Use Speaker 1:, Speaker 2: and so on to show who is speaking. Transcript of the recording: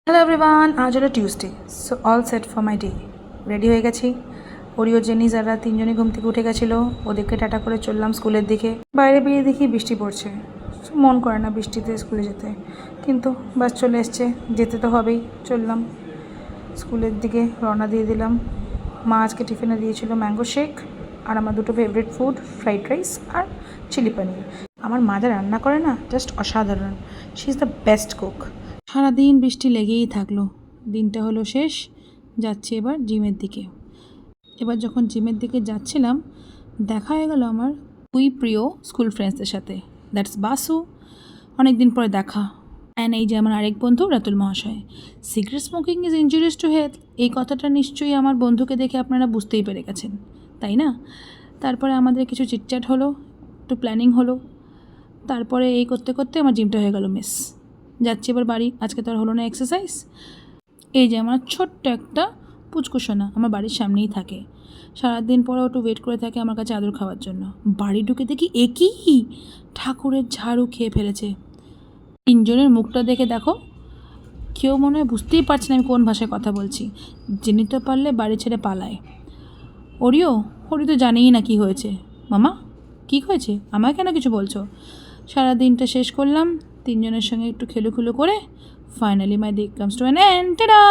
Speaker 1: Hello everyone, আজ হলো Tuesday. So all set for my day. Ready হয়ে গেছি। ওরিও, জেনি, যারা তিনজনই ঘুম থেকে উঠে গেছিলো, ওদেরকে টাটা করে চললাম স্কুলের দিকে। বাইরে বেরিয়ে দেখি বৃষ্টি পড়ছে। মন করে না বৃষ্টিতে স্কুলে যেতে, কিন্তু বাস চলে এসছে, যেতে তো হবেই। চললাম স্কুলের দিকে, রওনা দিয়ে দিলাম। মা আজকে টিফিনে দিয়েছিল ম্যাঙ্গো শেক, আর আমার দুটো ফেভারিট ফুড, ফ্রাইড রাইস আর চিলি পনির। আমার মা যা রান্না করে না, জাস্ট অসাধারণ। She is the best cook. সারাদিন বৃষ্টি লেগেই থাকলো। দিনটা হলো শেষ, যাচ্ছি এবার জিমের দিকে। এবার যখন জিমের দিকে যাচ্ছিলাম, দেখা হয়ে গেল আমার খুবই প্রিয় স্কুল ফ্রেন্ডসদের সাথে। দ্যাটস বাসু, অনেক দিন পরে দেখা। অ্যান্ড এই যে আমার আরেক বন্ধু রাতুল মহাশয়। Cigarette smoking is injurious to health, এই কথাটা নিশ্চয়ই আমার বন্ধুকে দেখে আপনারা বুঝতেই পেরে গেছেন, তাই না? তারপরে আমাদের কিছু চিটচ্যাট হলো, একটু প্ল্যানিং হলো। তারপরে এই করতে করতে আমার জিমটা হয়ে গেল মিস। যাচ্ছি এবার বাড়ি। আজকে তো আর হলো না এক্সারসাইজ। এই যে আমার ছোট্ট একটা পুচকুসোনা আমার বাড়ির সামনেই থাকে। সারাদিন পরে একটু ওয়েট করে থাকে আমার কাছে আদর খাওয়ার জন্য। বাড়ি ঢুকে দেখি একই ঠাকুরের ঝাড়ু খেয়ে ফেলেছে। তিনজনের মুখটা দেখে দেখো, কেউ মনে হয় বুঝতেই পারছে না আমি কোন ভাষায় কথা বলছি। জেনে তো পারলে বাড়ি ছেড়ে পালায়। ওরিও তো জানেই না কী হয়েছে। মামা কী হয়েছে, আমায় কেন কিছু বলছো? সারা দিনটা শেষ করলাম তিনজনের সঙ্গে একটু খেলুখুলু করে। Finally my day comes to an end. Tata.